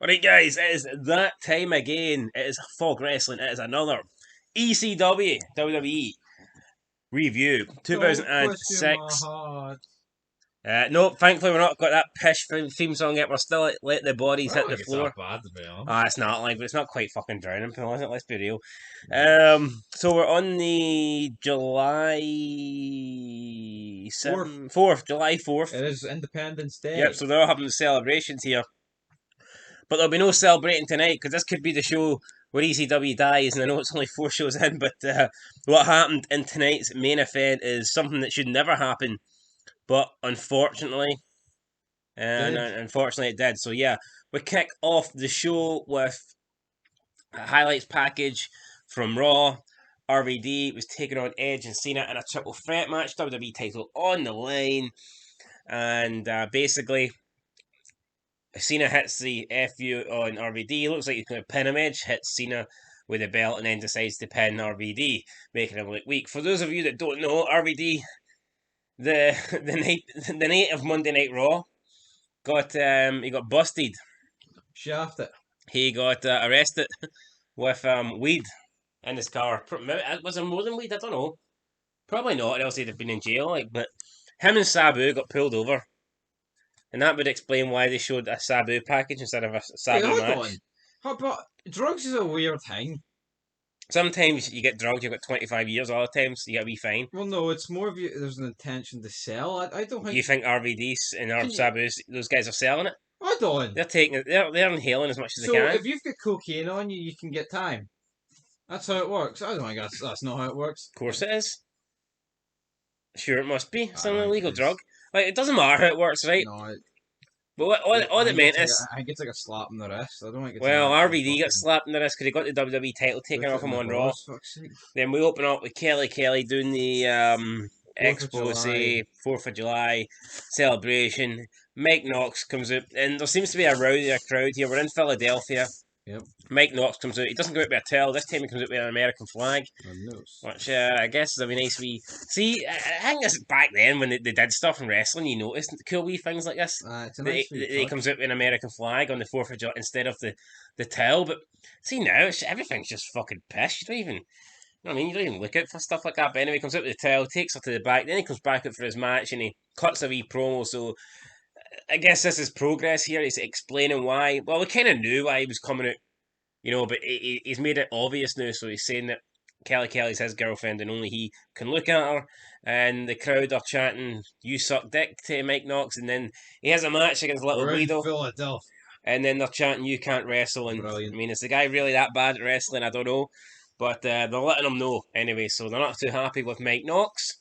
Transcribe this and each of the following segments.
Alright guys, it is that time again. It is Fog Wrestling. It is another ECW WWE review Don't question my 2006. heart. No, thankfully we're not got that pish theme song yet. We're still letting the I bodies don't hit the think it's floor. that bad, to be honest. Ah, it's not like, but it's not quite fucking drowning, is it? Let's be real. So we're on the July Fourth, 4th, July 4th. it is Independence Yep, Day. so they're all having the celebrations here. But there'll be no celebrating tonight because this could be the show where ECW dies, and I know it's only 4 shows in, but what happened in tonight's main event is something that should never happen, but unfortunately, and Did unfortunately it did. So yeah, we kick off the show with a highlights package from Raw. RVD was taking on Edge and Cena in a triple threat match, WWE title on the line, and basically Cena hits the FU on RVD. Looks like he's going to pin him. Edge hits Cena with a belt and then decides to pin RVD, making him look weak. For those of you that don't know, RVD the the night of Monday Night Raw he got busted. shafted. He got arrested with weed in his car. Was there more than weed? I don't know. Probably not, or else he'd have been in jail. But him and Sabu got pulled over, and that would explain why they showed a Sabu package instead of a Wait, Sabu hold match. on. How about drugs is a weird thing. Sometimes you get drugged, you've got 25 years, other times you get a wee fine. Well, no, it's more of you. There's an intention to sell. I don't You think. think RVDs and Can you? Sabus, those guys are selling it? Hold on. They're inhaling as much as they So can. if you've got cocaine on you, you can get time. That's how it works. I don't think that's not how it works. Of course it is. Sure, it must be. It's I an don't think illegal it is. drug. Like, it doesn't matter how it works, right? No, But all I it think meant it's like is, I think it's like a slap in the wrist. I don't think it's an well, actual RVD got fucking slapped in the wrist because he got the WWE title taken put it off in him the on Raw. hose. Fuck's sake. Then we open up with Kelly doing the Fourth of July. expose, 4th of July celebration. Mike Knox comes out, and there seems to be a rowdy crowd here. We're in Philadelphia. Yep. Mike Knox comes out. He doesn't go out with a towel. This time he comes out with an American flag, A nose. which I guess is a nice wee. See, I think this back then when they did stuff in wrestling, you noticed cool wee things like this. It's a That nice wee he touch. comes out with an American flag on the 4th of July instead of the towel. But see now, everything's just fucking piss. You don't even. I mean, you don't even look out for stuff like that. But anyway, he comes out with the towel, takes her to the back, then he comes back out for his match and he cuts a wee promo. So I guess this is progress here. He's explaining why. Well, we kind of knew why he was coming out, but he's made it obvious now. So he's saying that Kelly's his girlfriend and only he can look at her. And the crowd are chanting, "You suck dick" to Mike Knox. And then he has a match against Little We're in Guido. Philadelphia. And then they're chanting, "You can't wrestle." And I Brilliant. mean, is the guy really that bad at wrestling? I don't know. But they're letting him know anyway. So they're not too happy with Mike Knox.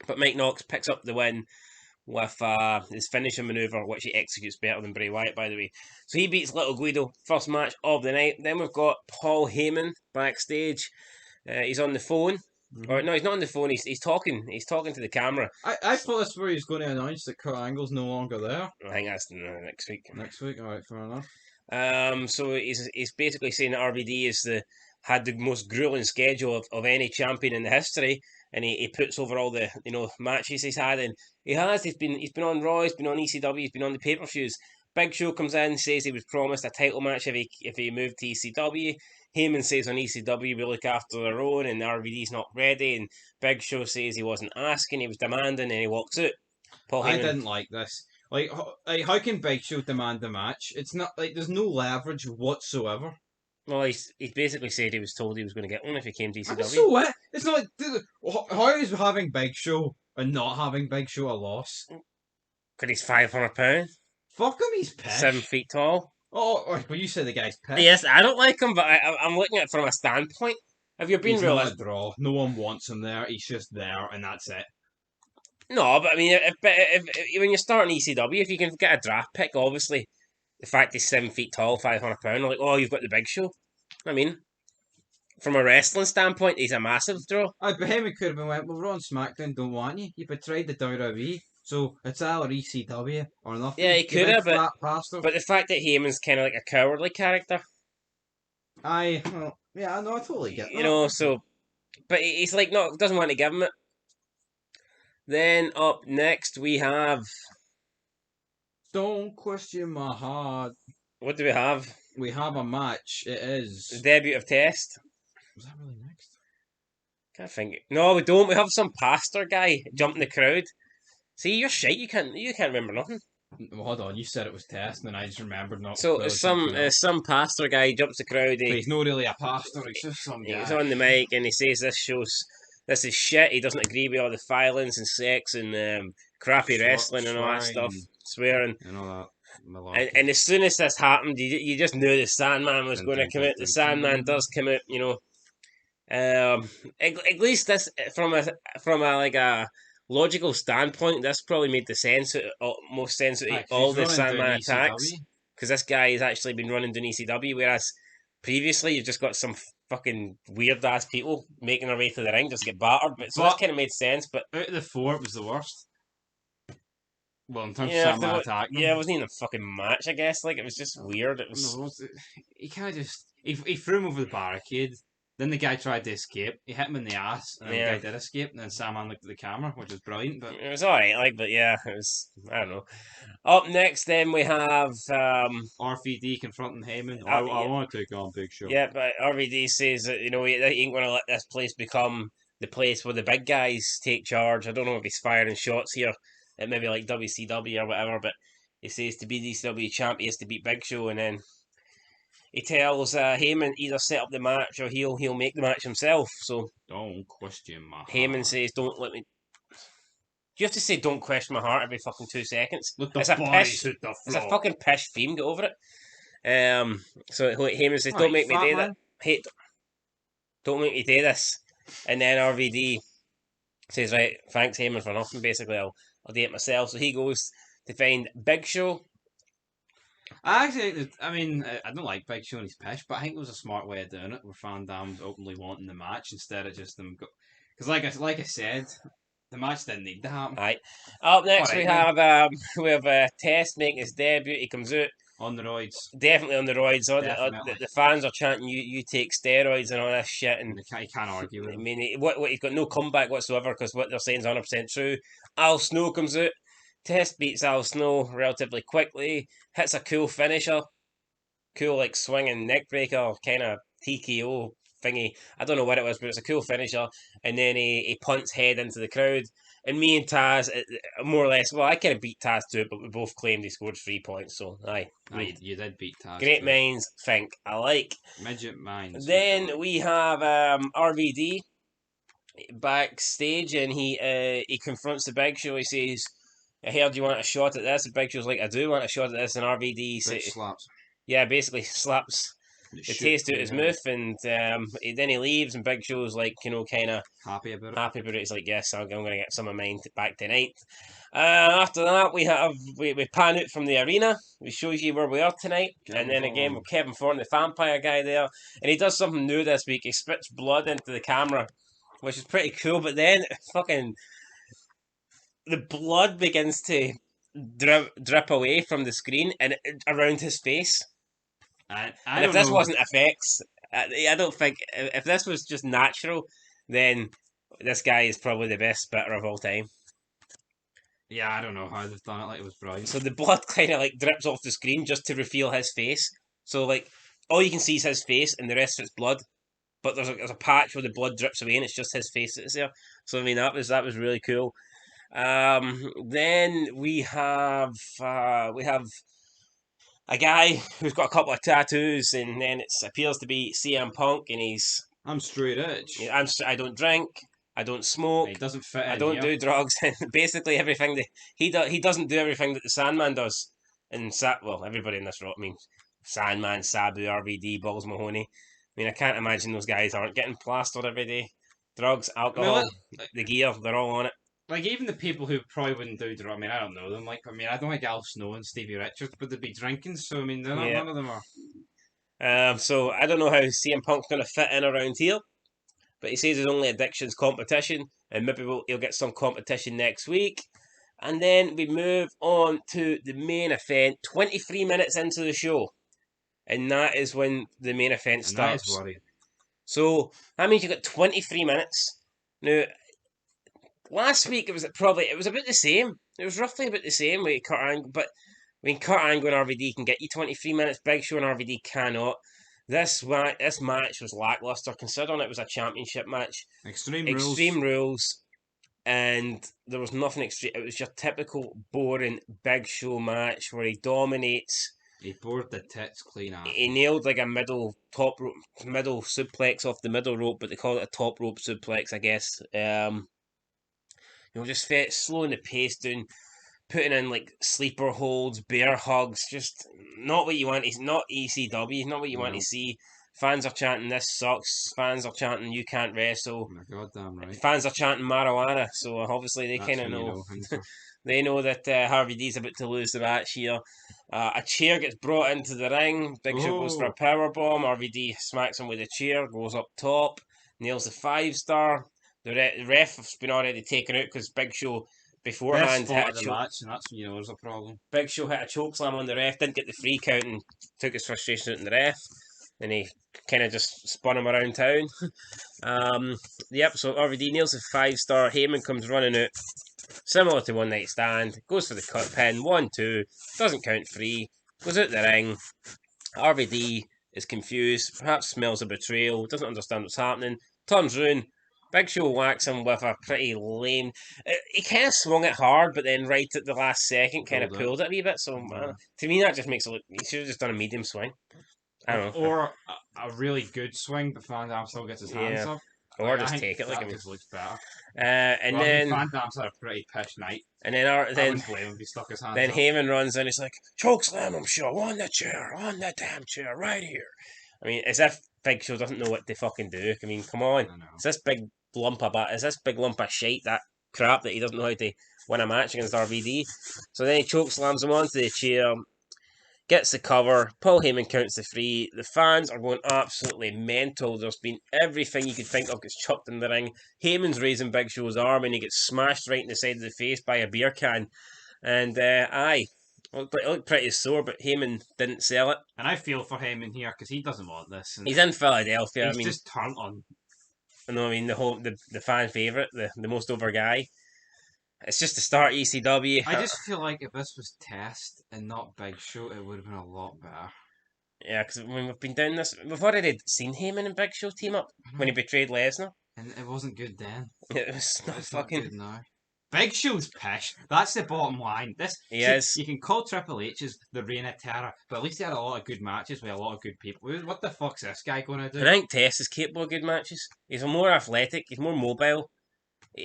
But Mike Knox picks up the win with his finishing maneuver, which he executes better than Bray Wyatt, by the way. So he beats Little Guido, first match of the night. Then we've got Paul Heyman backstage. He's on the phone. Or no, he's not on the phone. He's talking. He's talking to the camera. I thought that's where he's going to announce that Kurt Angle's no longer there. I think that's next week. Next week, alright, fair enough. So he's basically saying that RVD had the most grueling schedule of any champion in the history, and he puts over all the matches he's had, and he's been on Raw, he's been on ECW, he's been on the pay per views. Big Show comes in, says he was promised a title match if he moved to ECW. Heyman says on ECW we look after their own, and RVD's not ready, and Big Show says he wasn't asking, he was demanding, and he walks out. Paul I Heyman. didn't like this. Like, how can Big Show demand the match? It's not like there's no leverage whatsoever. Well, he's basically said he was told he was going to get one if he came to ECW. So what? It's not like how is having Big Show and not having Big Show a loss? Because he's £500, Fuck him, he's pissed. 7 feet tall. Oh, well, you say the guy's pissed. Yes, I don't like him, but I'm looking at it from a standpoint. If you're being He's not a realistic, draw. No one wants him there. He's just there, and that's it. no, but I mean, if when you're starting ECW, if you can get a draft pick, obviously, the fact he's 7 feet tall, £500, like, oh, you've got the Big Show. I mean, from a wrestling standpoint, he's a massive draw. I bet him could have been went, well, we're on SmackDown, don't want you. You betrayed the WWE, so it's our ECW or nothing. Yeah, he could have, but the fact that Heyman's kind of like a cowardly character, yeah, no, I totally get that. you know, so, but he's like, no, doesn't want to give him it. Then up next we have Don't question my heart. What do we have? We have a match. It The is. debut of Test. Was that really next? Can't think. No, we don't. We have some pastor guy jumping the crowd. See, you're shite. You can't remember nothing. Well, hold on. You said it was Test, and I just remembered not So clearly some something else. some pastor guy jumps the crowd. But he's not really a pastor. He's just some He's guy. on the mic and he says this is shit. He doesn't agree with all the violence and sex and crappy wrestling and all that Swearing stuff, swearing. and all that And, malarkey. and as soon as this happened, you just knew the Sandman was Dun, going to dun, come dun, out. The dun, Sandman dun. does come out, you know. At least this from a like a logical standpoint, this probably made the most sense out of Aye, 'cause all he's the running down Sandman attacks ECW. because this guy has actually been running down ECW, whereas previously you've just got some fucking weird ass people making their way to the ring just to get battered. But so this But kind of made sense. But out of the four, it was the worst. Well, in terms of yeah, Sandman attacking yeah, it him. wasn't even a fucking match. I guess like it was just weird. It was No, he kind of just he threw him over the barricade. Then the guy tried to escape. He hit him in the ass, and then the yeah. guy did escape. And then Sandman looked at the camera, which was brilliant. But It was alright, like, but yeah, it was. I don't know. Up next, then we have RVD confronting Heyman. I yeah, want to take on Big Show. yeah, but RVD says that he ain't going to let this place become the place where the big guys take charge. I don't know if he's firing shots here at maybe like WCW or whatever, but he says to be the ECW champ, he has to beat Big Show, and then he tells Heyman either set up the match or he'll make the match himself. So Don't question my Heyman heart. says, "Don't let me." You have to say "Don't question my heart" every fucking 2 seconds. Let the It's a bodies pish. hit the It's a floor. fucking pish theme. Get over it. So Heyman says, "Don't Alright, make me fat do that. man. Hey, don't make me do this." And then RVD says, "Right, thanks Heyman for nothing. Basically, I'll do it myself." So he goes to find Big Show. I actually, I mean, I don't like Big Show and his pish, but I think it was a smart way of doing it, where Van Dam's openly wanting the match instead of just them go. Because like I said, the match didn't need to happen. Right. Up next we Alright then, have we have Test making his debut. He comes out on the roids, definitely on the roids. definitely. The fans are chanting, "You take steroids and all this shit." And And you can't argue with I him. mean, he's got no comeback whatsoever because what they're saying is 100% true. Al Snow comes out. Test beats Al Snow relatively quickly. Hits a cool finisher. Cool, like, swinging neck breaker, kind of TKO thingy. I don't know what it was, but it's a cool finisher. And then he punts head into the crowd. And me and Taz, more or less, well, I kind of beat Taz to it, but we both claimed he scored 3 points. So, aye. You did beat Taz Great to it. minds think alike. Midget minds. Then we have RVD backstage, and he confronts the Big Show. He says, "I heard you want a shot at this." The Big Show's like, "I do want a shot at this." And RVD Bitch slaps. yeah, basically slaps The the shit taste out his out of mouth, and then he leaves. And Big Show's like, kind of happy about it. happy about it. He's like, "Yes, I'm going to get some of mine back tonight." After that, we pan out from the arena. We show you where we are tonight, Kevin and then again Thorne. with Kevin Thorne, the vampire guy there, and he does something new this week. He spits blood into the camera, which is pretty cool. But then fucking the blood begins to drip away from the screen and around his face. I And if don't this know. wasn't effects, I don't think if this was just natural, then this guy is probably the best spitter of all time. Yeah, I don't know how they've done it. Like it was brilliant. So the blood kind of like drips off the screen just to reveal his face. So like all you can see is his face, and the rest of it's blood. But there's a patch where the blood drips away, and it's just his face that's there. So I mean that was really cool. Then we have a guy who's got a couple of tattoos, and then it appears to be CM Punk, and I'm straight edge. I don't drink, I don't smoke, He doesn't fit I in don't here. do drugs, and basically everything that he doesn't do everything that the Sandman does, and well, everybody in this rock, I mean, Sandman, Sabu, RVD, Balls Mahoney. I mean, I can't imagine those guys aren't getting plastered every day. Drugs, I mean, alcohol, the gear, they're all on it. like even the people who probably wouldn't do drugs. I mean, I don't know them. Like, I mean, I don't think Al Snow and Stevie Richards, but they'd be drinking. So I mean, they're not. Yeah. None of them are. So I don't know how CM Punk's going to fit in around here. But he says his only addiction's competition, and maybe he'll get some competition next week. And then we move on to the main event, 23 minutes into the show. And that is when the main event And that is starts. worrying. So that means you've got 23 minutes. Now, last week it was about the same. It was roughly about the same with Kurt Angle, but I mean, Kurt Angle and RVD can get you 23 minutes. Big Show and RVD cannot. This match was lackluster, considering it was a championship match. Extreme Extreme Rules. rules, and there was nothing extreme. It was your typical boring Big Show match where he dominates. He bored the tits clean off. He nailed like a middle suplex off the middle rope, but they call it a top rope suplex, I guess. Just slowing the pace down, putting in like sleeper holds, bear hugs, just not what you want. It's not ECW, not what you want to No. see. Fans are chanting, "This sucks." Fans are chanting, "You can't wrestle." You're goddamn right. Fans are chanting marijuana, so obviously they That's kind of when you know. things are- They know that Harvey D's about to lose the match here. A chair gets brought into the ring. Big Show goes for a Oh. power bomb. RVD smacks him with a chair, goes up top, nails the 5-star. The ref has been already taken out because Big Show Best beforehand hit spot a of the match, and that's when you know there's a problem. Big Show hit a choke slam on the ref, didn't get the free count, and took his frustration out on the ref. And he kind of just spun him around town. Yep, so RVD nails the 5-star. Heyman comes running out. Similar to One Night Stand, goes for the cut pin, 1-2, doesn't count free, goes out the ring. RVD is confused, perhaps smells a betrayal, doesn't understand what's happening, turns round. Big Show whacks him with a pretty lame. He kind of swung it hard, but then right at the last second, kind of pulled it a wee bit. So to me, that just makes it look. He should have just done a medium swing. I don't know. Or a really good swing, but Van Dam still gets his hands up. Or just take it that just looks better. And well, then Van Dam's had a pretty pish night. And then I wouldn't blame him if he stuck his hands then up. Heyman runs in. He's like, "Choke slam him, Show, on the chair, on the damn chair, right here." I mean, as if Big Show doesn't know what to fucking do. I mean, come on. Is this big lump of shite, that crap, that he doesn't know how to win a match against RVD? So then he choke slams him onto the chair, gets the cover. Paul Heyman counts the 3. The fans are going absolutely mental. There's been everything you could think of gets chucked in the ring. Heyman's raising Big Show's arm and he gets smashed right in the side of the face by a beer can. And it looked pretty sore, but Heyman didn't sell it. And I feel for Heyman here because he doesn't want this. And he's in Philadelphia. He's just turned on. The fan favourite, the most over guy. It's just the start ECW. I just feel like if this was Test and not Big Show, it would have been a lot better. Yeah, because we've been doing this. We've already seen Heyman and Big Show team up when he betrayed Lesnar. And it wasn't good then. It was not fucking good now. Big Show's pish. That's the bottom line. You can call Triple H's the Reign of Terror, but at least he had a lot of good matches with a lot of good people. What the fuck's this guy going to do? And I think Test is capable of good matches. He's more athletic. He's more mobile.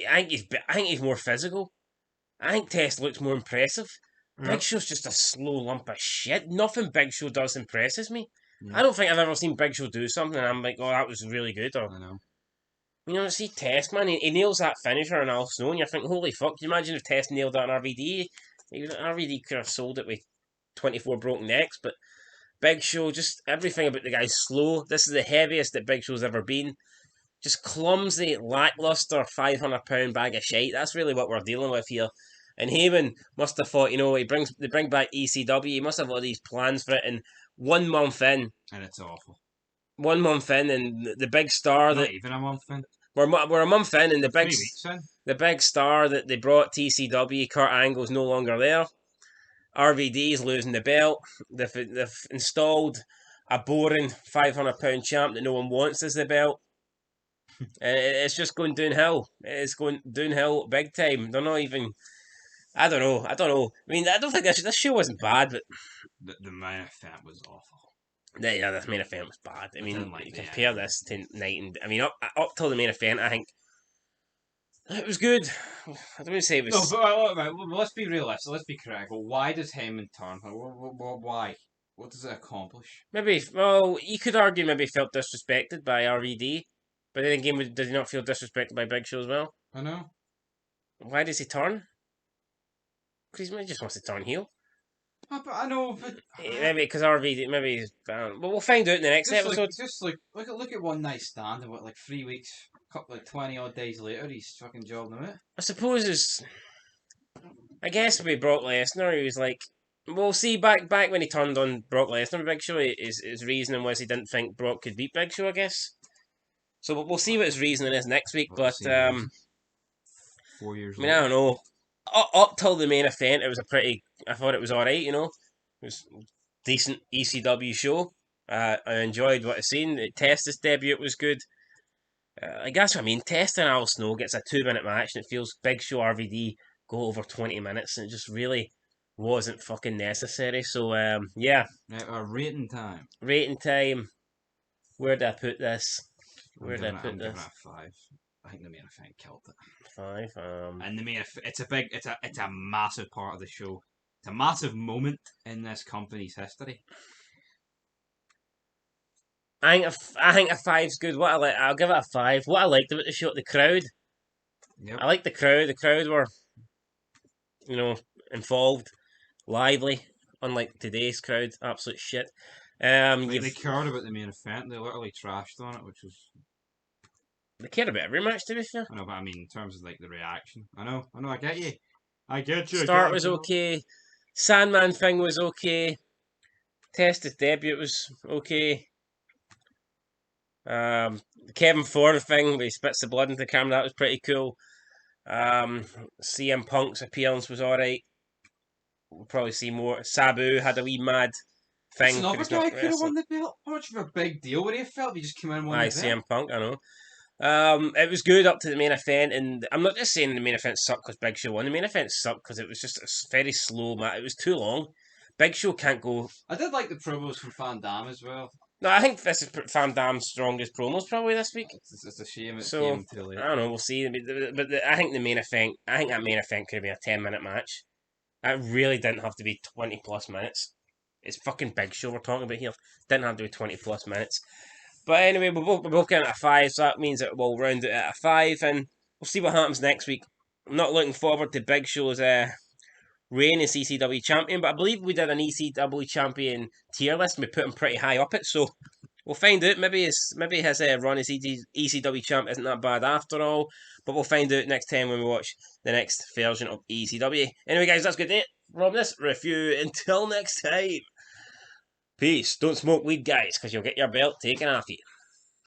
I think he's more physical. I think Test looks more impressive. Big Show's just a slow lump of shit. Nothing Big Show does impresses me. I don't think I've ever seen Big Show do something and I'm like, oh, that was really good. Or, I know. See Test, man, he nails that finisher on Al Snow and you're thinking, holy fuck, can you imagine if Test nailed that on RVD? RVD could have sold it with 24 broken necks, but Big Show, just everything about the guy's slow. This is the heaviest that Big Show's ever been. Just clumsy, lackluster, £500 bag of shite. That's really what we're dealing with here. And Heyman must have thought, they bring back ECW. He must have all these plans for it. And 1 month in, and it's awful. 1 month in, and the big star Not even a month in. We're a month in, and the 3 weeks in. The big star that they brought to ECW, Kurt Angle's no longer there. RVD's losing the belt. They've installed a boring £500 champ that no one wants as the belt. It's just going downhill. It's going downhill big time. They're not even. I don't know. I mean, I don't think this show wasn't bad, but the main event was awful. Yeah, this main event was bad. I mean, you compare this to night and up till the main event, I think it was good. I don't want to say it was. No, but right, let's be realistic. Let's be critical. Why does Heyman turn? Why? What does it accomplish? Maybe. Well, you could argue maybe he felt disrespected by RVD, but then again, does he not feel disrespected by Big Show as well? I know. Why does he turn? Because he just wants to turn heel. But I know, but maybe because RVD, maybe he's. But we'll find out in the next episode. Look at One Night Stand, and what, 3 weeks, 20 odd days later, he's fucking jobbing him out. I suppose I guess with Brock Lesnar, he was like, we'll see. Back when he turned on Brock Lesnar, Big Show, his reasoning was he didn't think Brock could beat Big Show, I guess. So we'll see what his reasoning is next week. But 4 years. I mean, I don't know. Up till the main event, I thought it was alright, was a decent ECW show. I enjoyed what I seen. Testa's debut was good. I guess what I mean. Testa and Al Snow gets a 2 minute match, and it feels Big Show RVD go over 20 minutes, and it just really wasn't fucking necessary. So yeah, Our rating time. rating time. Where did I put this? I'm giving it a 5. I think the main event killed it. 5. And it's a massive part of the show. It's a massive moment in this company's history. I think a 5's good. I'll give it a 5. What I liked about the show, the crowd. Yep. I liked the crowd. The crowd were, involved, lively. Unlike today's crowd, absolute shit. They cared about the main event. They literally trashed on it, which was. They cared about every match, to be fair. I know, but I mean, in terms of like the reaction, I know, I get you. I get you. Start was okay. Sandman thing was okay. Testa's debut was okay. The Kevin Ford thing where he spits the blood into the camera, that was pretty cool. CM Punk's appearance was alright. We'll probably see more. Sabu had a wee mad thing. Another guy could have won the belt. How much of a big deal would he have felt if he just came in and won the belt? CM Punk, I know. It was good up to the main event, and I'm not just saying the main event sucked because Big Show won. The main event sucked because it was just a very slow match. It was too long. Big Show can't go. I did like the promos from Van Damme as well. No, I think this is Van Damme's strongest promos probably this week. It's a shame it So came too late. I don't know. We'll see. But I think the main event. I think that main event could have been a 10-minute match. It really didn't have to be 20 plus minutes. It's fucking Big Show we're talking about here. Didn't have to be 20 plus minutes. But anyway, we're both getting at a 5, so that means that we'll round it at a 5, and we'll see what happens next week. I'm not looking forward to Big Show's reign as ECW champion, but I believe we did an ECW champion tier list, and we put him pretty high up it, so we'll find out. Maybe his run as ECW champ isn't that bad after all, but we'll find out next time when we watch the next version of ECW. Anyway, guys, that's good day from this review. Until next time, peace. Don't smoke weed, guys, because you'll get your belt taken off you.